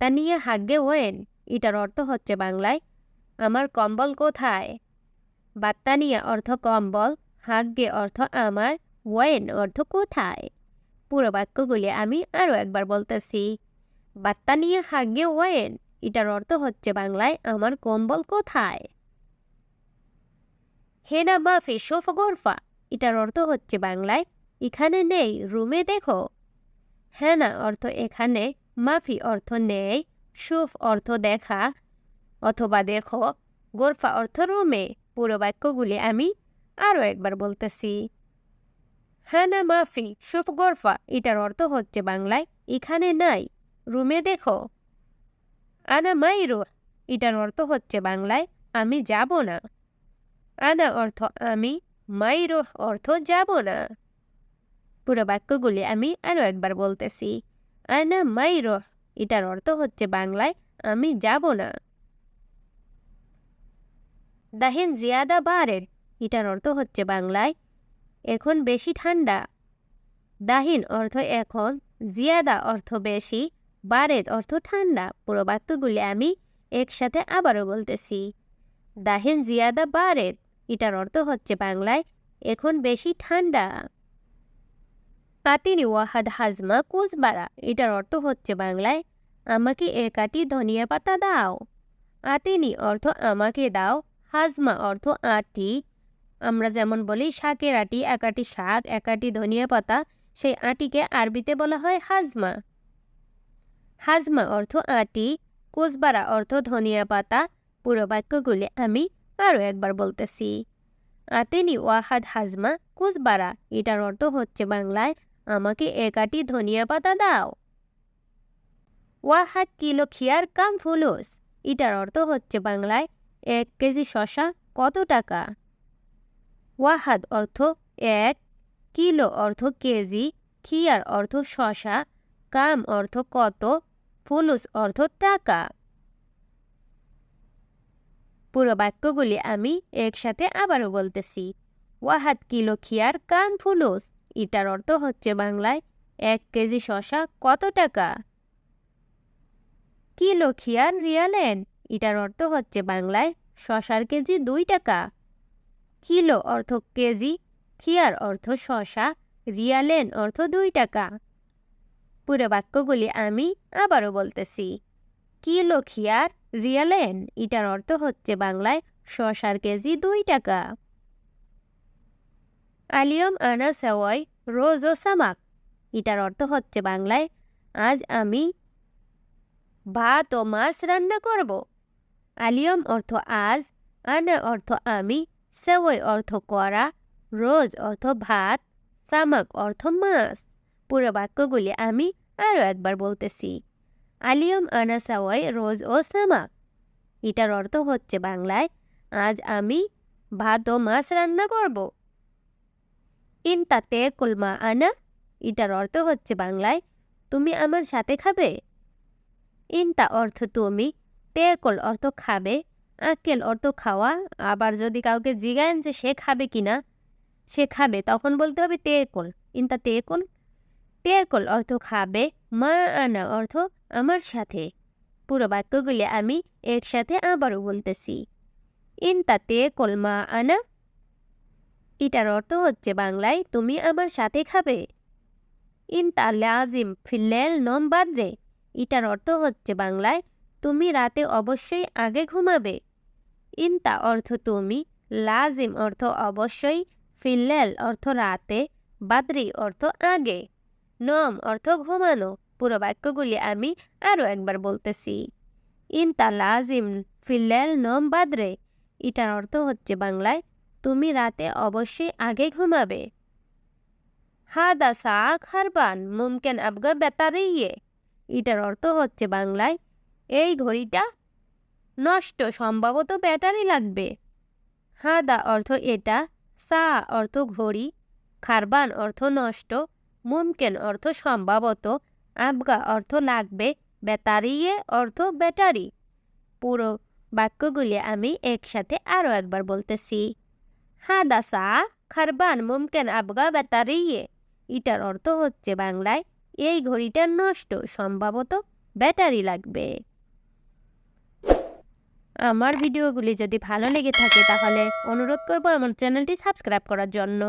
বাত্তানিয়া হাগ্গে when, এটার অর্থ হচ্ছে বাংলায় আমার কম্বল কোথায়। বাত্তানিয়া অর্থ কম্বল, হাগ্গে অর্থ আমার, ওয়েন অর্থ কোথায়। পুরো বাক্যগুলি আমি আরও একবার বলতেছি। বাত্তানিয়া হাগ্গে ওয়েন, এটার অর্থ হচ্ছে বাংলায় আমার কম্বল কোথায়। হেনা মাফি সোফ গোরফা, এটার অর্থ হচ্ছে বাংলায় এখানে নেই, রুমে দেখো। হেনা অর্থ এখানে, মাফি অর্থ নেই, সুফ অর্থ দেখা অথবা দেখো, গোরফা অর্থ রুমে। পুরো বাক্যগুলি আমি আরও একবার বলতেছি। হেনা মাফি সুফ গোরফা, এটার অর্থ হচ্ছে বাংলায় এখানে নাই, রুমে দেখো। আনা মাইরু, এটার অর্থ হচ্ছে বাংলায় আমি যাব না। আনা অর্থ আমি, মাইরু অর্থ যাব না। পুরো বাক্যগুলি আমি আরও একবার বলতেছি। আনা মাইরু, এটার অর্থ হচ্ছে বাংলায় আমি যাব না। দাহিন জিয়াদা বারের, এটার অর্থ হচ্ছে বাংলায় এখন বেশি ঠান্ডা। দাহিন অর্থ এখন, জিয়াদা অর্থ বেশি, বারেদ অর্থ ঠান্ডা। পুরো বাক্যগুলি আমি একসাথে আবারও বলতেছি। দাহিন জিয়াদা বারেদ, এটার অর্থ হচ্ছে বাংলায় এখন বেশি ঠান্ডা। আতিনি ওয়াহাদ হাজমা কুজবারা, এটার অর্থ হচ্ছে বাংলায় আমাকে একাটি ধনিয়া পাতা দাও। আতিনি অর্থ আমাকে দাও, হাজমা অর্থ আটি। আমরা যেমন বলি শাকের আটি, একাটি শাক, একাটি ধনিয়া পাতা, সেই আটিকে আরবিতে বলা হয় হাজমা। হাজমা অর্থ আটি, কুজবারা অর্থ ধনিয়া পাতা। পুরো বাক্যগুলি আমি আরও একবার বলতেছি। আতিনি ওয়াহাদ হাজমা কুজবারা, এটার অর্থ হচ্ছে বাংলায় আমাকে একাটি ধনিয়া পাতা দাও। ওয়াহাদ কিলো খিয়ার কাম ফুলুস, এটার অর্থ হচ্ছে বাংলায় 1 কেজি শশা কত টাকা। ওয়াহাদ অর্থ এক, কিলো অর্থ কেজি, খিয়ার অর্থ শশা, কাম অর্থ কত, ফুলুস অর্থ টাকা। পুরো বাক্যগুলি আমি একসাথে আবারও বলতেছি। ওয়াহাদ কিলো খিয়ার কাম ফুলুস, এটার অর্থ হচ্ছে বাংলায় 1 কেজি শশা কত টাকা। কিলো খিয়ার রিয়ালেন, এটার অর্থ হচ্ছে বাংলায় শশার কেজি 2 টাকা। কিলো অর্থ কেজি, খিয়ার অর্থ শশা, রিয়ালেন অর্থ 2 টাকা। পুরো বাক্যগুলি আমি আবারও বলতেছি। কিলো খিয়ার রিয়ালেন, এটার অর্থ হচ্ছে বাংলায় শশার কেজি 2 টাকা। আলিয়ম আনা সেওয়াই রোজ ও সামাক, এটার অর্থ হচ্ছে বাংলায় আজ আমি ভাত ও মাছ রান্না করব। আলিয়ম অর্থ আজ, আনা অর্থ আমি, সেওয়াই অর্থ করা, রোজ অর্থ ভাত, সামাক অর্থ মাছ। পুরো বাক্যগুলি আমি আরও একবার বলতেছি। আলিয়ম আনা সেওয়াই রোজ ও সামাক, এটার অর্থ হচ্ছে বাংলায় আজ আমি ভাত ও মাছ রান্না করব। ইনতাতে কুলমা আনা, এটার অর্থ হচ্ছে বাংলায় তুমি আমার সাথে খাবে। ইনতা অর্থ তুমি, তেকুল অর্থ খাবে, আকেল অর্থ খাওয়া। আবার যদি কাউকে জিজ্ঞাসেন যে সে খাবে কিনা, সে খাবে, তখন বলতে হবে তেকুল। ইনতা তেকুল, তেকুল অর্থ খাবে, মা আনা অর্থ আমার সাথে। পুরো বাক্যগুলি আমি একসাথে আবারও বলতেছি। ইনতা তেকুল মা আনা, এটার অর্থ হচ্ছে বাংলায় তুমি আমার সাথে খাবে। ইনতা লাজিম ফিল্লেল নম বাদরে, এটার অর্থ হচ্ছে বাংলায় তুমি রাতে অবশ্যই আগে ঘুমাবে। ইনতা অর্থ তুমি, লাজিম অর্থ অবশ্যই, ফিল্লেল অর্থ রাতে, বাদরি অর্থ আগে, নম অর্থ ঘুমানো। পুরো বাক্যগুলি আমি আরও একবার বলতেছি। ইনতা লাজিম ফিল্লেল নম বাদরে, এটার অর্থ হচ্ছে বাংলায় তুমি রাতে অবশ্যই আগে ঘুমাবে। হাদা সাক হারবান মুমকিন আবগা বেতারিয়ে, এটার অর্থ হচ্ছে বাংলায় এই ঘড়িটা নষ্ট, সম্ভবত ব্যাটারি লাগবে। হাদা অর্থ এটা, সা অর্থ ঘড়ি, খারবান অর্থ নষ্ট, মুমকিন অর্থ সম্ভবত, আবগা অর্থ লাগবে, বেতারিয়ে অর্থ ব্যাটারি। পুরো বাক্যগুলি আমি একসাথে আরও একবার বলতেছি। হাদা সা খারবান মুমকিন আবগা বেতারিয়ে, এটার অর্থ হচ্ছে বাংলায় এই ঘড়িটা নষ্ট, সম্ভবত ব্যাটারি লাগবে। আমার ভিডিওগুলি যদি ভালো লেগে থাকে তাহলে অনুরোধ করব আমার চ্যানেলটি সাবস্ক্রাইব করার জন্য।